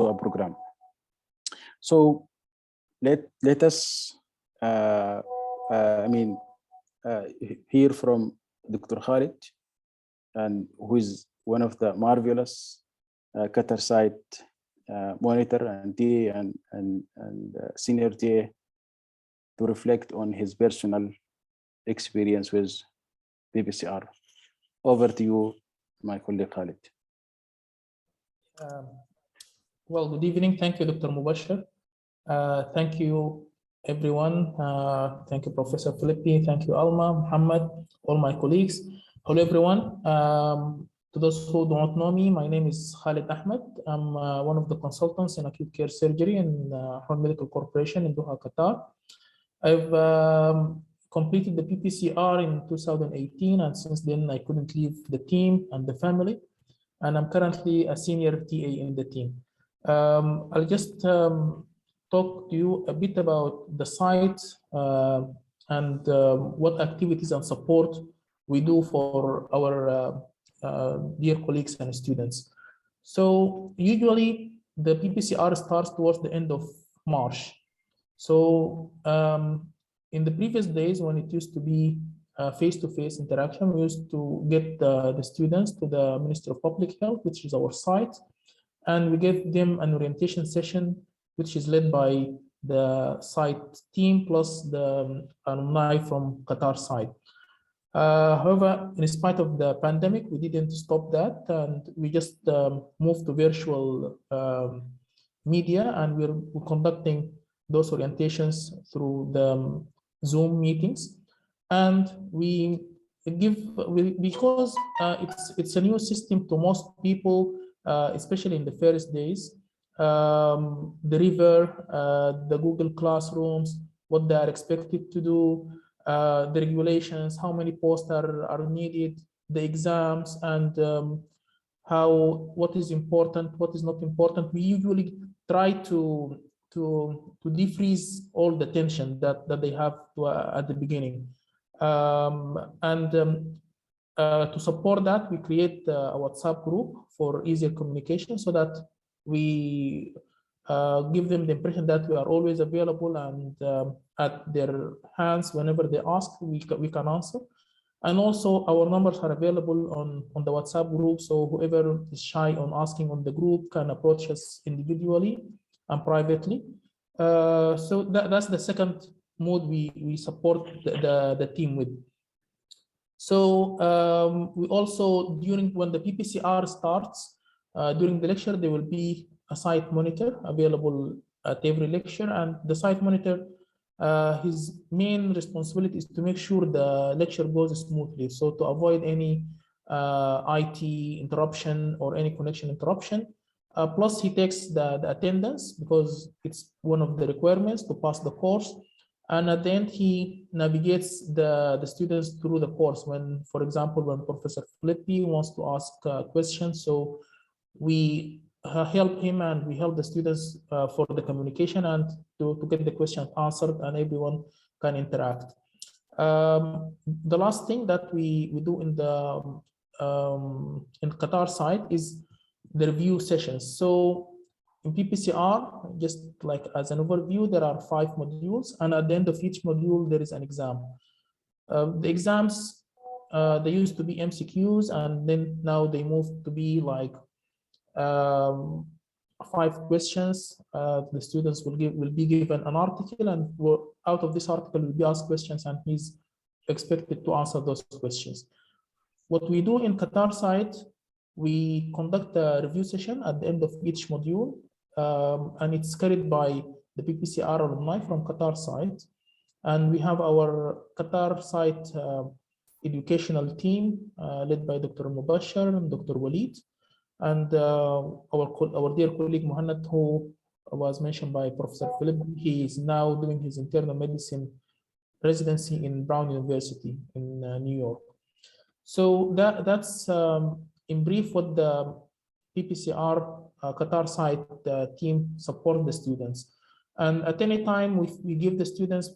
a program. So let us hear from Dr. Khalid, and who is one of the marvelous Qatar site monitor and TA and senior TA, to reflect on his personal experience with PPCR. Over to you, my colleague Khalid. Well, good evening. Thank you, Dr. Mubashir. Thank you, everyone. Thank you, Professor Philippi. Thank you, Alma, Muhammad, all my colleagues. Hello, everyone. To those who do not know me, my name is Khalid Ahmed. I'm one of the consultants in acute care surgery in Ahmed Medical Corporation in Doha, Qatar. I've completed the PPCR in 2018, and since then I couldn't leave the team and the family. And I'm currently a senior TA in the team. I'll just talk to you a bit about the site and what activities and support we do for our dear colleagues and students. So usually the PPCR starts towards the end of March. So in the previous days, when it used to be face-to-face interaction, we used to get the students to the Ministry of Public Health, which is our site, and we gave them an orientation session, which is led by the site team plus the alumni from Qatar side. However, in spite of the pandemic, we didn't stop that, and we just moved to virtual media, and we're conducting those orientations through the Zoom meetings. And we give, because it's a new system to most people, especially in the first days, the river, the Google Classrooms, what they are expected to do, the regulations, how many posts are needed, the exams, and what is important, what is not important. We usually try to defreeze all the tension that they have at the beginning. To support that, we create a WhatsApp group for easier communication, so that we give them the impression that we are always available, and at their hands, whenever they ask, we can answer. And also our numbers are available on the WhatsApp group, so whoever is shy on asking on the group can approach us individually and privately. So that's the second mode we support the team with. So we also, when the PPCR starts, during the lecture, there will be a site monitor available at every lecture, and the site monitor, his main responsibility is to make sure the lecture goes smoothly. So to avoid any IT interruption or any connection interruption. Plus, he takes the attendance, because it's one of the requirements to pass the course. And at the end, he navigates the students through the course. When, for example, when Professor Philippi wants to ask questions, so we help him and we help the students for the communication and to get the questions answered, and everyone can interact. The last thing that we do in the Qatar side is the review sessions. So in PPCR, just like as an overview, there are 5 modules, and at the end of each module, there is an exam. The exams, they used to be MCQs, and then now they moved to be like 5 questions. The students will be given an article, and out of this article will be asked questions, and he's expected to answer those questions. What we do in Qatar side, we conduct a review session at the end of each module, and it's carried by the PPCR alumni from Qatar side. And we have our Qatar site educational team led by Dr. Mubashir and Dr. Walid, and our dear colleague Muhammad, who was mentioned by Professor Philip. He is now doing his internal medicine residency in Brown University in New York. So that's in brief what the PPCR Qatar site team support the students. And at any time we give the students,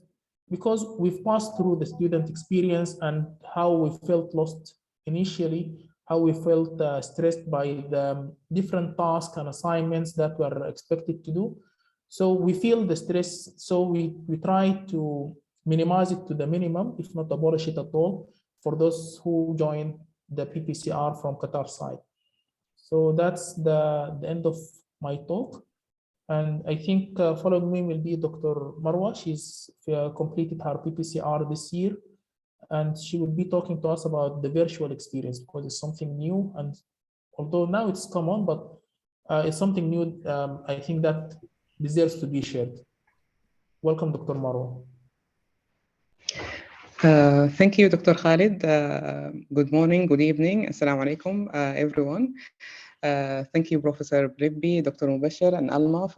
because we've passed through the student experience and how we felt lost initially, how we felt stressed by the different tasks and assignments that were expected to do. So we feel the stress, so we try to minimize it to the minimum, if not abolish it at all, for those who joined the PPCR from Qatar side. So that's the end of my talk. And I think following me will be Dr. Marwa. She's completed her PPCR this year, and she will be talking to us about the virtual experience because it's something new. And although now it's common, but it's something new. I think that deserves to be shared. Welcome, Dr. Marwa. Thank you, Dr. Khalid. Good morning, good evening. Assalamu alaikum, everyone. Thank you, Professor Bribbi, Dr. Mubashir, and Alma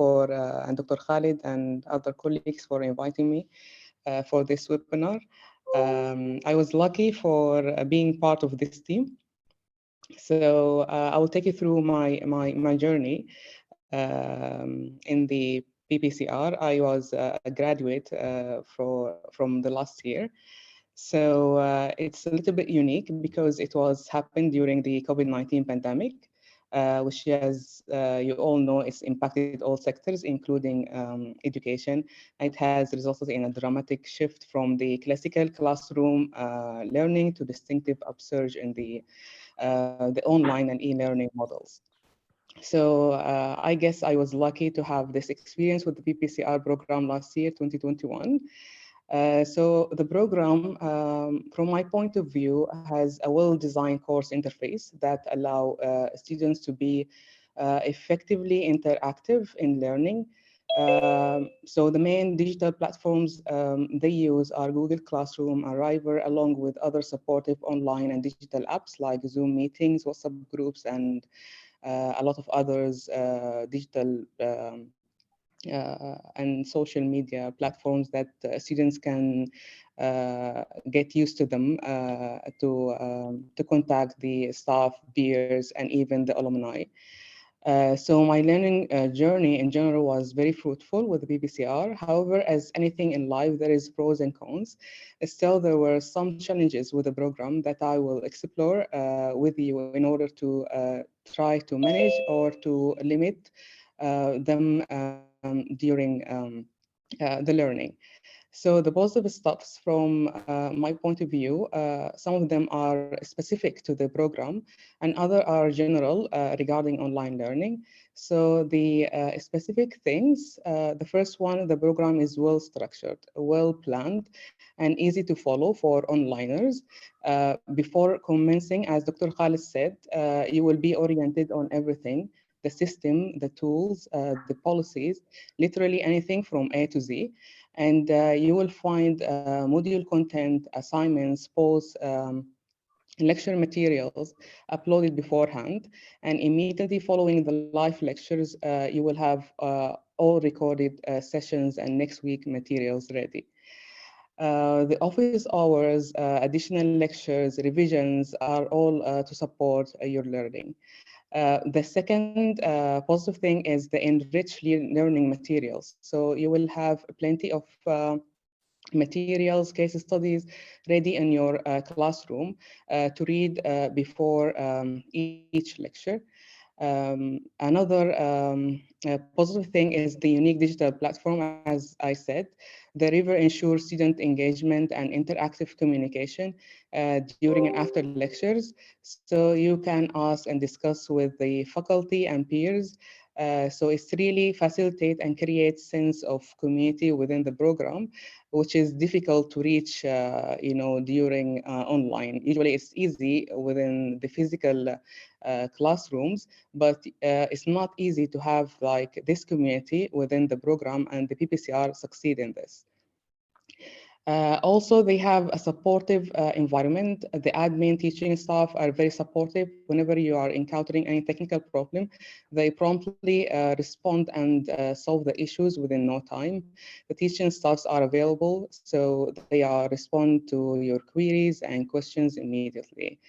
and Dr. Khalid and other colleagues for inviting me for this webinar. I was lucky for being part of this team. So I will take you through my journey in the PPCR. I was a graduate from the last year. So it's a little bit unique because it happened during the COVID-19 pandemic, which, as you all know, it's impacted all sectors, including education. It has resulted in a dramatic shift from the classical classroom learning to distinctive upsurge in the online and e-learning models. So I guess I was lucky to have this experience with the PPCR program last year, 2021. So the program, from my point of view, has a well-designed course interface that allow students to be effectively interactive in learning. So the main digital platforms they use are Google Classroom, Arriver, along with other supportive online and digital apps like Zoom meetings, WhatsApp groups, and a lot of others digital and social media platforms that students can get used to them to contact the staff, peers, and even the alumni. So my learning journey in general was very fruitful with the PPCR. However, as anything in life, there is pros and cons. Still, there were some challenges with the program that I will explore with you in order to try to manage or to limit them during the learning. So the positive stuffs from my point of view, some of them are specific to the program and other are general regarding online learning. So the specific things, the first one, the program is well structured, well planned, and easy to follow for onliners. Before commencing, as Dr. Khalid said, you will be oriented on everything, the system, the tools, the policies, literally anything from A to Z. And you will find module content, assignments, posts, lecture materials uploaded beforehand. And immediately following the live lectures, you will have all recorded sessions and next week materials ready. The office hours, additional lectures, revisions are all to support your learning. The second positive thing is the enriched learning materials. So you will have plenty of materials, case studies ready in your classroom to read before each lecture. Another positive thing is the unique digital platform. As I said, the River ensures student engagement and interactive communication during and after lectures. So you can ask and discuss with the faculty and peers. So it's really facilitate and create sense of community within the program, which is difficult to reach, during online. Usually it's easy within the physical classrooms, but it's not easy to have like this community within the program, and the PPCR succeed in this. Also, they have a supportive environment. The admin, teaching staff are very supportive. Whenever you are encountering any technical problem, they promptly respond and solve the issues within no time. The teaching staffs are available, so they respond to your queries and questions immediately.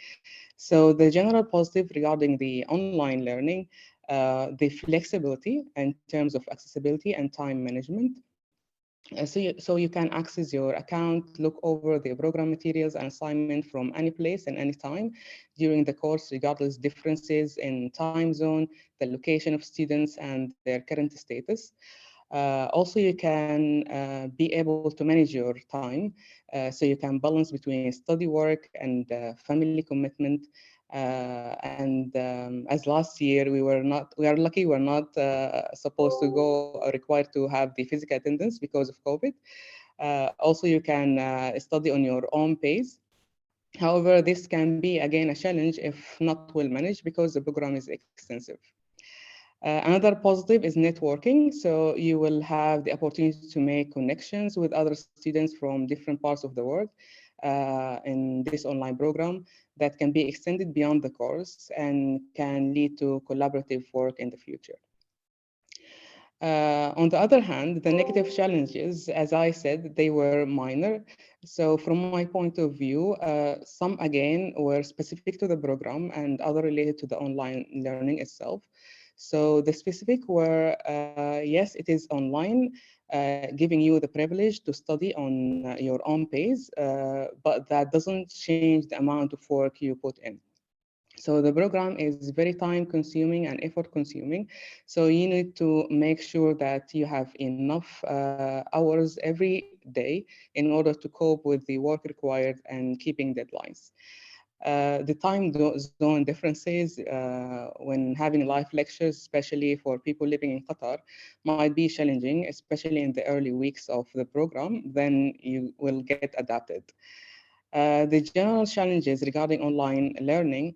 So the general positive regarding the online learning, the flexibility in terms of accessibility and time management. So you can access your account, look over the program materials and assignment from any place and any time during the course, regardless differences in time zone, the location of students, and their current status. Also, you can be able to manage your time, so you can balance between study work and family commitment. As last year we are lucky we're not supposed to go or required to have the physical attendance because of COVID. Also, you can study on your own pace. However, this can be again a challenge if not well managed because the program is extensive. Another positive is networking. So you will have the opportunity to make connections with other students from different parts of the world in this online program that can be extended beyond the course and can lead to collaborative work in the future. On the other hand, the negative challenges, as I said, they were minor. So from my point of view, some again were specific to the program and other related to the online learning itself. So the specific were, yes, it is online, giving you the privilege to study on your own pace, but that doesn't change the amount of work you put in. So the program is very time consuming and effort consuming. So you need to make sure that you have enough hours every day in order to cope with the work required and keeping deadlines. The time zone differences when having live lectures, especially for people living in Qatar, might be challenging, especially in the early weeks of the program. Then you will get adapted. The general challenges regarding online learning,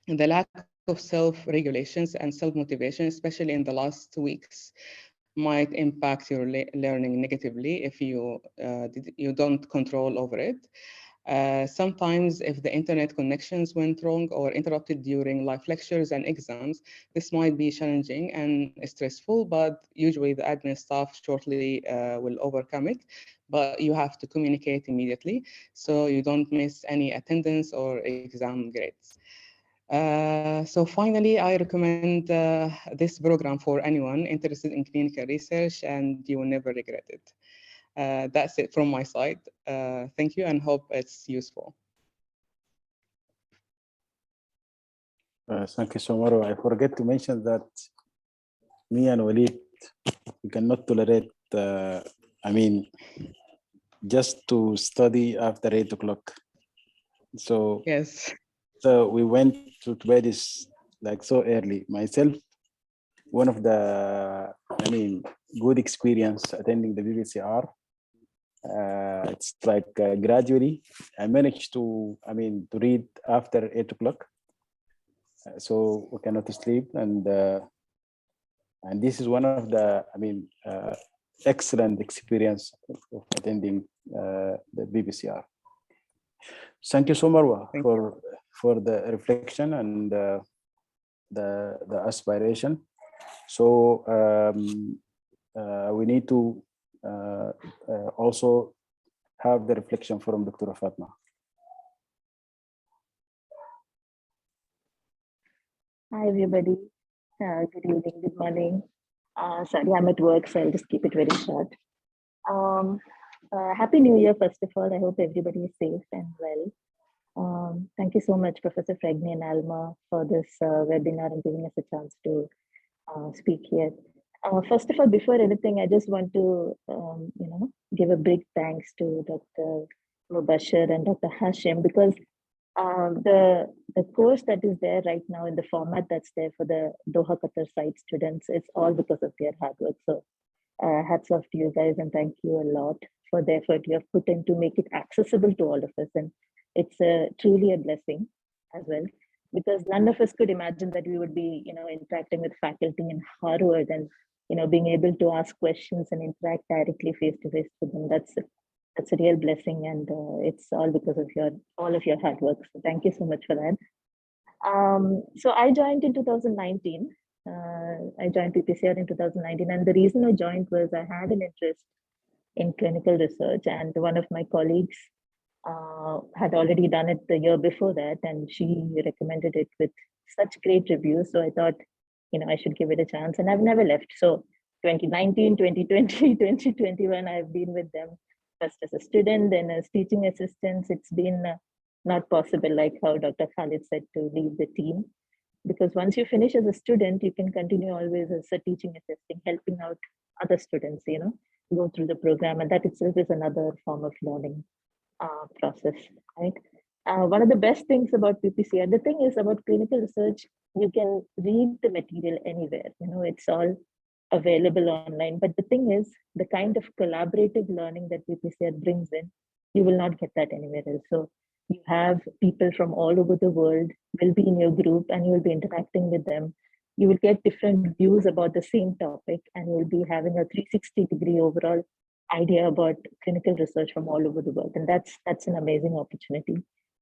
the lack of self-regulations and self-motivation, especially in the last weeks, might impact your learning negatively if you don't control over it. Sometimes if the internet connections went wrong or interrupted during live lectures and exams, this might be challenging and stressful, but usually the admin staff shortly will overcome it. But you have to communicate immediately so you don't miss any attendance or exam grades. So finally, I recommend this program for anyone interested in clinical research, and you will never regret it. That's it from my side. Thank you and hope it's useful. Thank you so much. I forget to mention that me and Walid, we cannot tolerate, just to study after 8 o'clock. So, yes. So we went to bed is like so early. Myself, one of the, good experience attending the PPCR. It's like gradually I managed to, to read after 8 o'clock. So we cannot sleep, and this is one of the, excellent experience of attending the PPCR. Thank you so much, Marwa, for the reflection and the aspiration. So we need to also have the reflection from Dr. Fathima. Hi, everybody. Good evening, good morning. Sorry, I'm at work, so I'll just keep it very short. Happy New Year, first of all. I hope everybody is safe and well. Thank you so much, Professor Fregni and Alma, for this webinar and giving us a chance to speak here. First of all, before anything, I just want to, give a big thanks to Dr. Mubashir and Dr. Hashim, because the course that is there right now in the format that's there for the Doha Qatar site students, it's all because of their hard work. So hats off to you guys, and thank you a lot for the effort you have put in to make it accessible to all of us. And it's truly a blessing as well, because none of us could imagine that we would be, interacting with faculty in Harvard and, being able to ask questions and interact directly face-to-face with them. That's a real blessing, and it's all because of all of your hard work. So thank you so much for that. So I joined in 2019. I joined PPCR in 2019, and the reason I joined was I had an interest in clinical research, and one of my colleagues had already done it the year before that, and she recommended it with such great reviews. So I thought, I should give it a chance, and I've never left. So 2019, 2020, 2021, I've been with them first as a student, then as teaching assistants. It's been not possible, like how Dr. Khalid said, to leave the team. Because once you finish as a student, you can continue always as a teaching assistant, helping out other students, go through the program. And that itself is another form of learning process, right? One of the best things about PPCR, the thing is about clinical research, you can read the material anywhere, it's all available online. But the thing is, the kind of collaborative learning that PPCR brings in, you will not get that anywhere else. So you have people from all over the world will be in your group and you will be interacting with them. You will get different views about the same topic, and you'll be having a 360-degree overall idea about clinical research from all over the world. And that's an amazing opportunity.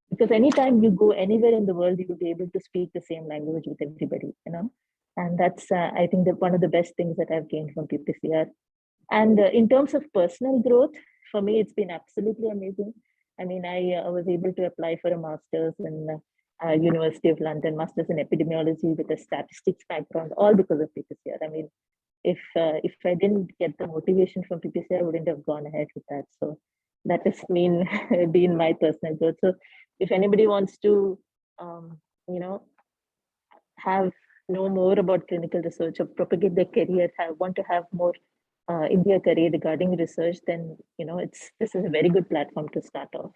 Because anytime you go anywhere in the world, you will be able to speak the same language with everybody, And that's, I think, one of the best things that I've gained from PPCR. And in terms of personal growth, for me, it's been absolutely amazing. I mean, I was able to apply for a master's in University of London, master's in epidemiology with a statistics background, all because of PPCR. I mean, if I didn't get the motivation from PPCR, I wouldn't have gone ahead with that. So that has been my personal growth. So if anybody wants to, know more about clinical research or propagate their career, want to have more in their career regarding research, then this is a very good platform to start off.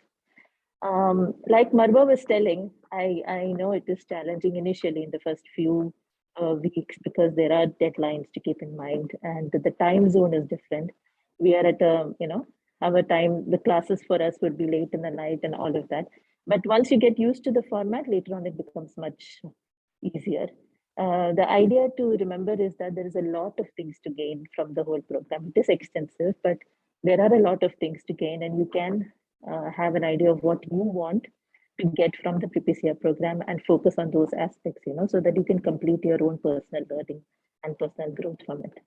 Like Marwa was telling, I know it is challenging initially in the first few weeks because there are deadlines to keep in mind, and the time zone is different. We are at our time, the classes for us would be late in the night and all of that. But once you get used to the format, later on it becomes much easier. The idea to remember is that there is a lot of things to gain from the whole program. It is extensive, but there are a lot of things to gain, and you can have an idea of what you want to get from the PPCR program and focus on those aspects, so that you can complete your own personal learning and personal growth from it.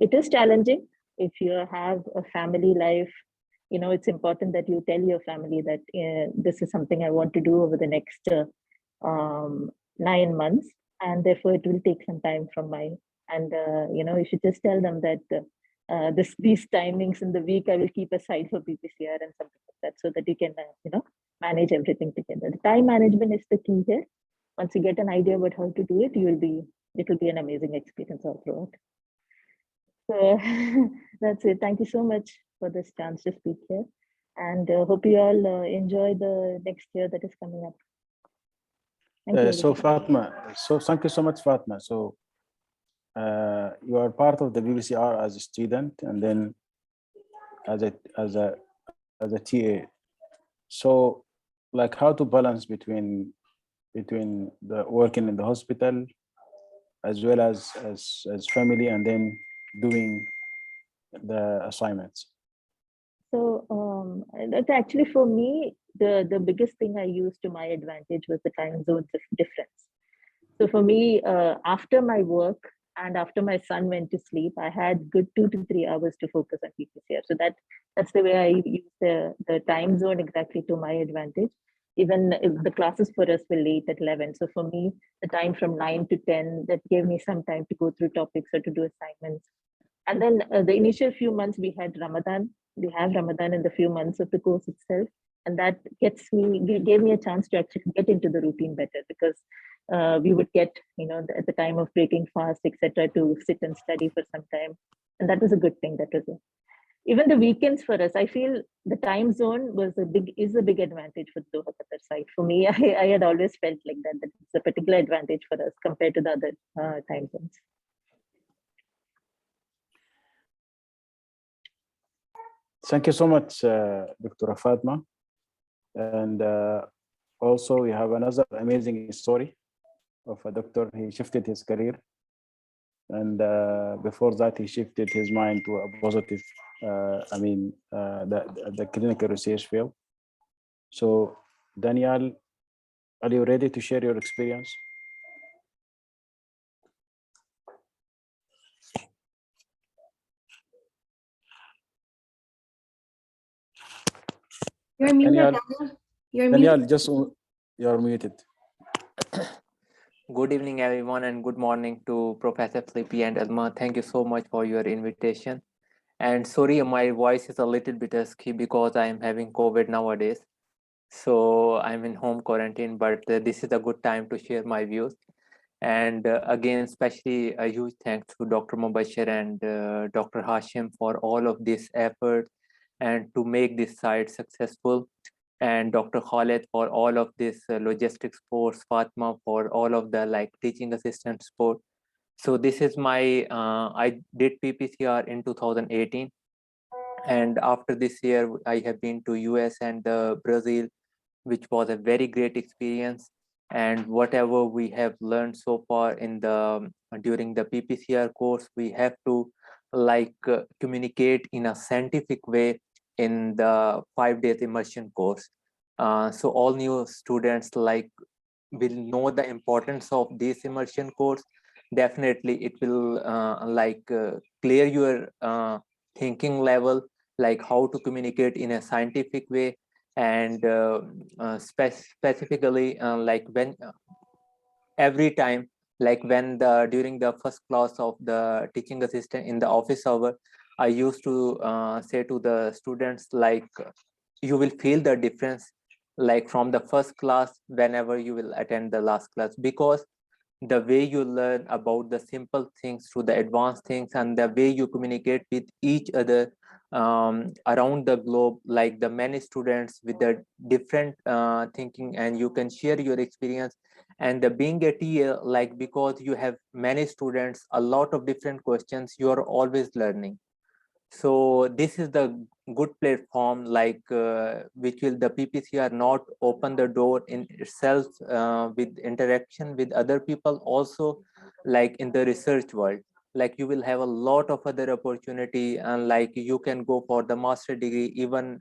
It is challenging if you have a family life. It's important that you tell your family that this is something I want to do over the next 9 months, and therefore it will take some time from you should just tell them that these timings in the week I will keep aside for PPCR and something like that, so that you can manage everything together. The time management is the key here. Once you get an idea about how to do it, it will be an amazing experience all throughout. So that's it. Thank you so much for this chance to speak here, and hope you all enjoy the next year that is coming up. So Fathima, thank you so much, Fathima. So you are part of the PPCR as a student, and then as a TA. So, like, how to balance between the working in the hospital as well as family, and then doing the assignments? So that's actually, for me, the biggest thing I used to my advantage was the time zones of difference. So for me, after my work and after my son went to sleep, I had good 2 to 3 hours to focus on PPCR. So that's the way I use the time zone exactly to my advantage. Even if the classes for us were late at 11. So for me, the time from 9 to 10, that gave me some time to go through topics or to do assignments. And then the initial few months we had Ramadan. We have Ramadan in the few months of the course itself. And that gave me a chance to actually get into the routine better, because we would get, at the time of breaking fast, etc., to sit and study for some time. And that was a good thing. Even the weekends for us, I feel the time zone is a big advantage for the Doha Qatar side. For me, I had always felt like that it's a particular advantage for us compared to the other time zones. Thank you so much, Dr. Fathima. And also we have another amazing story of a doctor. He shifted his career, and before that he shifted his mind to a positive, the clinical research field. So Danial, are you ready to share your experience? You're muted, Danial. Daniel. You're Danial, muted. you're muted. Good evening, everyone, and good morning to Professor Flippy and Alma. Thank you so much for your invitation. And sorry, my voice is a little bit husky because I am having COVID nowadays. So I'm in home quarantine, but this is a good time to share my views. And again, especially a huge thanks to Dr. Mubashir and Dr. Hashim for all of this effort and to make this site successful. And Dr. Khalid for all of this logistics support, Fathima for all of the like teaching assistant support. So this is my, I did PPCR in 2018. And after this year, I have been to US and Brazil, which was a very great experience. And whatever we have learned so far in the during the PPCR course, we have to like communicate in a scientific way in the 5 days immersion course. So all new students like will know the importance of this immersion course. Definitely, it will clear your thinking level, like how to communicate in a scientific way, and specifically like when every time, like when the during the first class of the teaching assistant in the office hour, I used to say to the students like you will feel the difference like from the first class whenever you will attend the last class, because the way you learn about the simple things through the advanced things and the way you communicate with each other around the globe, like the many students with the different thinking, and you can share your experience. And the being a TA, like because you have many students, a lot of different questions, you are always learning. So this is the good platform, like which will the PPCR not open the door in itself with interaction with other people, also like in the research world, like you will have a lot of other opportunity, and like you can go for the master degree, even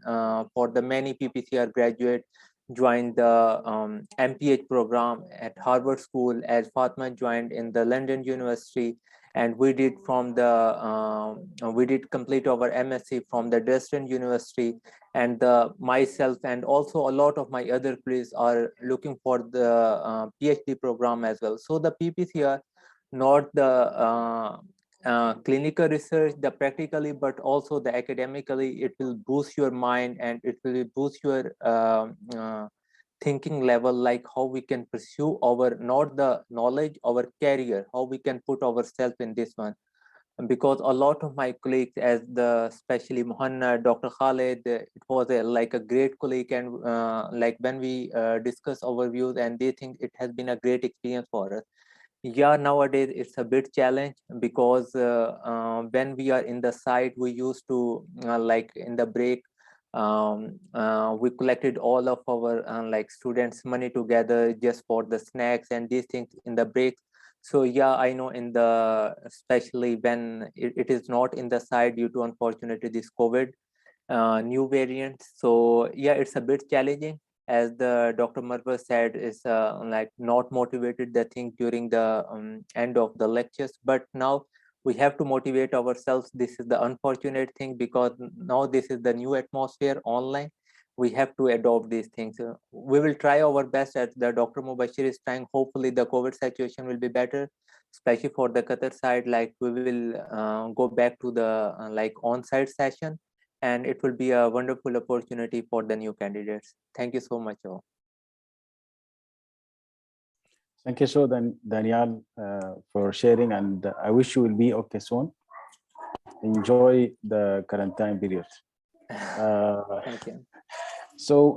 for the many PPCR graduate joined the MPH program at Harvard School, as Fatima joined in the London University, and we did from the we did complete our MSc from the Dresden University, and myself and also a lot of my other colleagues are looking for the PhD program as well. So the PPCR, not the clinical research, the practically, but also the academically, it will boost your mind and it will boost your thinking level, like how we can pursue our not the knowledge, our career, how we can put ourselves in this one. Because a lot of my colleagues, as the especially Mohanna, Dr. Khalid, it was like a great colleague, and like when we discuss our views, and they think it has been a great experience for us. Yeah, nowadays it's a bit challenge, because when we are in the site, we used to like in the break, we collected all of our like students money together just for the snacks and these things in the breaks. So yeah, I know in the especially when it is not in the site due to unfortunately this COVID new variant. So yeah, it's a bit challenging, as the Dr. Marwa said, is like not motivated the thing during the end of the lectures, but now we have to motivate ourselves. This is the unfortunate thing, because now this is the new atmosphere online. We have to adopt these things. We will try our best, as the Dr. Mubashir is trying. Hopefully the COVID situation will be better, especially for the Qatar side. Like we will go back to the like on-site session, and it will be a wonderful opportunity for the new candidates. Thank you so much all. Thank you so Danial for sharing, and I wish you will be okay soon. Enjoy the quarantine period. Thank you. So